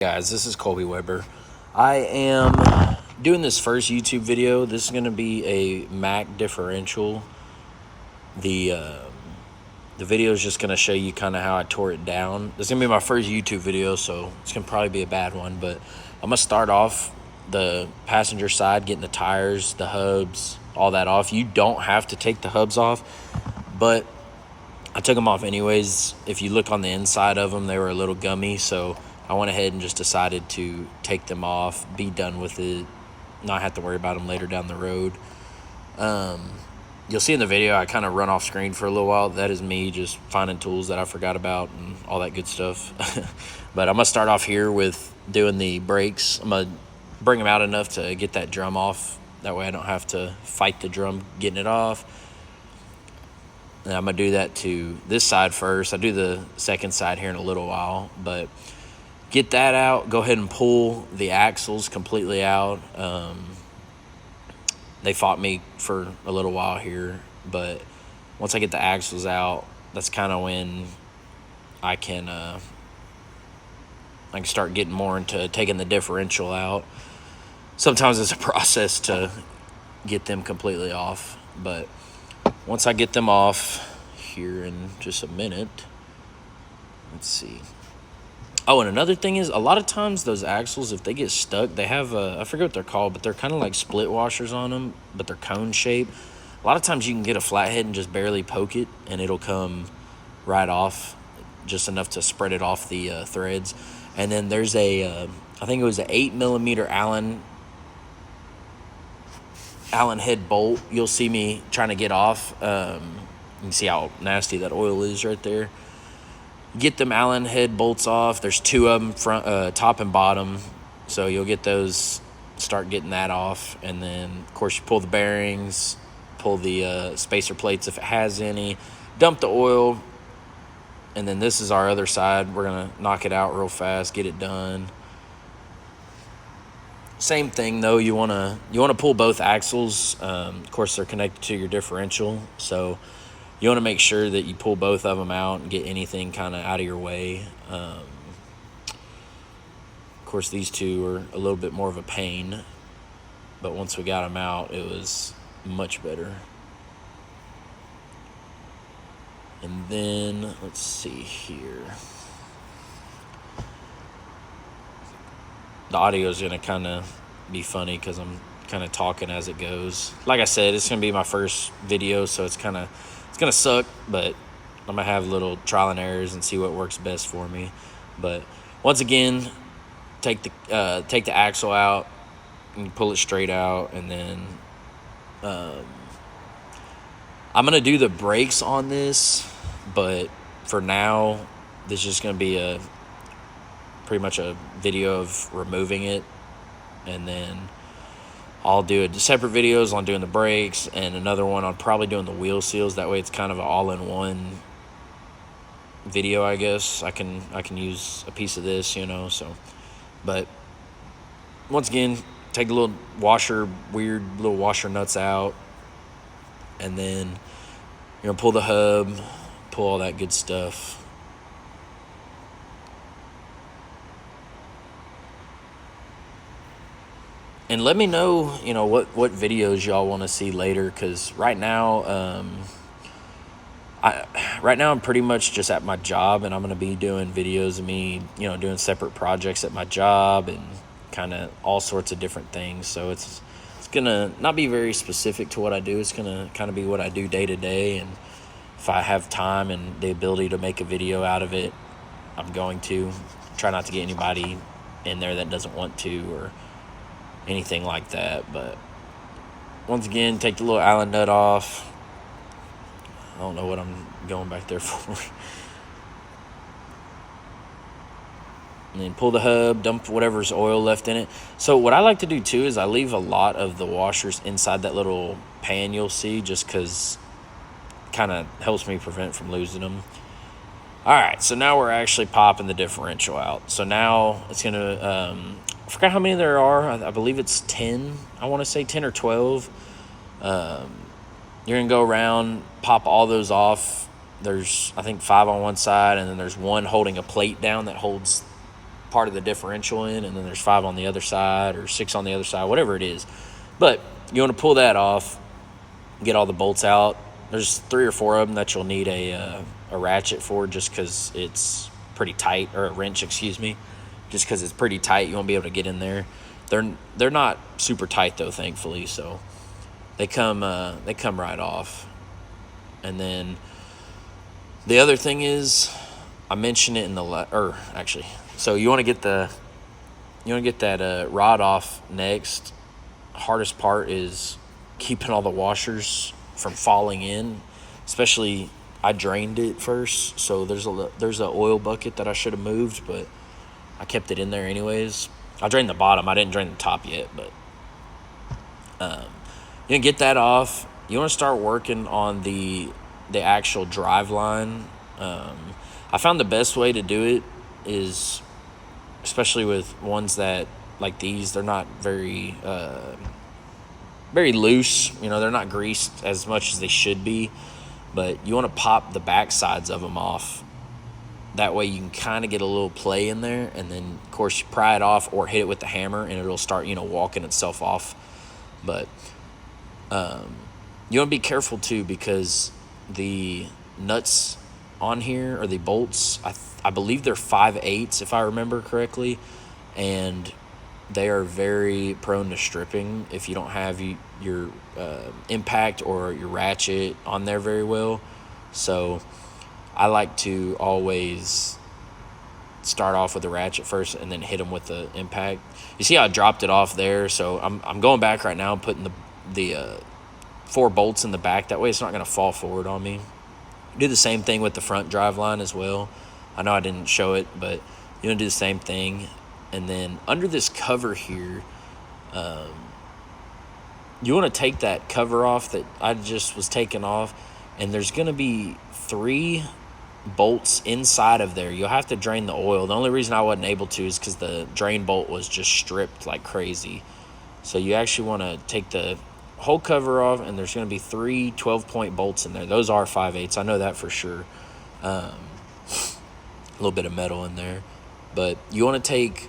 Guys, this is Colby Weber. I am doing this first YouTube video. This is going to be a Mack differential. The video is just going to show you kind of how I tore it down. This is going to be my first YouTube video, so it's going to probably be a bad one. But I'm going to start off the passenger side, getting the tires, the hubs, all that off. You don't have to take the hubs off, but I took them off anyways. If you look on the inside of them, they were a little gummy, so I went ahead and just decided to take them off, be done with it, not have to worry about them later down the road. You'll see in the video I kind of run off screen for a little while. That is me just finding tools that I forgot about and all that good stuff. But I'm going to start off here with doing the brakes. I'm going to bring them out enough to get that drum off. That way I don't have to fight the drum getting it off. And I'm going to do that to this side first. I'll do the second side here in a little while, but get that out. Go ahead and pull the axles completely out. They fought me for a little while here, but once I get the axles out, that's kind of when I can start getting more into taking the differential out. Sometimes it's a process to get them completely off, but once I get them off here in just a minute, let's see. Oh, and another thing is, a lot of times those axles, if they get stuck, they have I forget what they're called, but they're kind of like split washers on them, but they're cone shaped. A lot of times you can get a flathead and just barely poke it, and it'll come right off, just enough to spread it off the threads. And then there's I think it was an 8mm Allen head bolt. You'll see me trying to get off. You can see how nasty that oil is right there. Get them Allen head bolts off. There's two of them, front, top and bottom. So you'll get those, start getting that off. And then, of course, you pull the bearings, pull the spacer plates if it has any, dump the oil. And then this is our other side. We're going to knock it out real fast, get it done. Same thing, though. You want to pull both axles. Of course, they're connected to your differential. So you want to make sure that you pull both of them out and get anything kind of out of your way. Of course, these two are a little bit more of a pain, but once we got them out, it was much better. And then, let's see here. The audio is going to kind of be funny because I'm kind of talking as it goes. Like I said, it's going to be my first video, so it's going to suck, but I'm going to have little trial and errors and see what works best for me. But once again, take the axle out and pull it straight out, and then I'm going to do the brakes on this, but for now, this is just going to be pretty much a video of removing it, and then I'll do separate videos on doing the brakes and another one on probably doing the wheel seals. That way it's kind of an all-in-one video, I guess. I can use a piece of this, so. But once again, take the little weird little washer nuts out, and then you're gonna pull the hub, pull all that good stuff. And let me know, what videos y'all want to see later, because right now, I'm pretty much just at my job, and I'm going to be doing videos of me, doing separate projects at my job and kind of all sorts of different things. So it's going to not be very specific to what I do. It's going to kind of be what I do day to day, and if I have time and the ability to make a video out of it, I'm going to try not to get anybody in there that doesn't want to or anything like that. But once again, take the little Allen nut off. I don't know what I'm going back there for. And then pull the hub, dump whatever's oil left in it. So what I like to do too is I leave a lot of the washers inside that little pan you'll see, just because it kind of helps me prevent from losing them. All right, so now we're actually popping the differential out. So now it's going to, I forgot how many there are. I believe it's 10. I want to say 10 or 12. You're going to go around, pop all those off. There's, I think, 5 on one side, and then there's one holding a plate down that holds part of the differential in, and then there's 5 on the other side or 6 on the other side, whatever it is. But you want to pull that off, get all the bolts out. There's 3 or 4 of them that you'll need a ratchet for, just because it's pretty tight, or a wrench, excuse me, just because it's pretty tight. You won't be able to get in there. They're not super tight though, thankfully, so they come right off. And then the other thing is, I mentioned it in so you want to get that rod off next. Hardest part is keeping all the washers from falling in, especially I drained it first, so there's an oil bucket that I should have moved, but I kept it in there anyways. I drained the bottom. I didn't drain the top yet, but you can get that off. You want to start working on the actual drive line. I found the best way to do it is, especially with ones that like these, they're not very loose. They're not greased as much as they should be, but you want to pop the back sides of them off. That way you can kind of get a little play in there, and then, of course, you pry it off or hit it with the hammer, and it'll start, walking itself off. But you want to be careful, too, because the nuts on here, or the bolts, I believe they're 5/8, if I remember correctly, and they are very prone to stripping if you don't have your impact or your ratchet on there very well. So I like to always start off with the ratchet first and then hit them with the impact. You see how I dropped it off there? So I'm going back right now and putting the 4 bolts in the back. That way it's not going to fall forward on me. Do the same thing with the front drive line as well. I know I didn't show it, but you want to do the same thing. And then under this cover here, you want to take that cover off that I just was taking off, and there's going to be 3 bolts inside of there. You'll have to drain the oil. The only reason I wasn't able to is because the drain bolt was just stripped like crazy. So you actually want to take the whole cover off, and there's going to be 3 12-point bolts in there. Those are 5/8. I know that for sure. A little bit of metal in there. But you want to take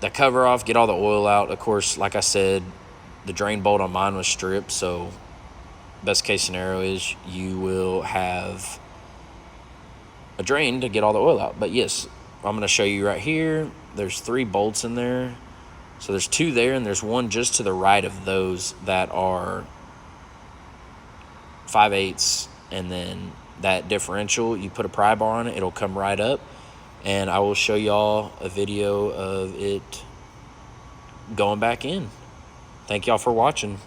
the cover off, get all the oil out. Of course, like I said, the drain bolt on mine was stripped, so best case scenario is you will have a drain to get all the oil out. But yes, I'm going to show you right here. There's 3 bolts in there. So there's 2 there, and there's 1 just to the right of those that are 5/8. And then that differential, you put a pry bar on it, it'll come right up. And I will show y'all a video of it going back in. Thank y'all for watching.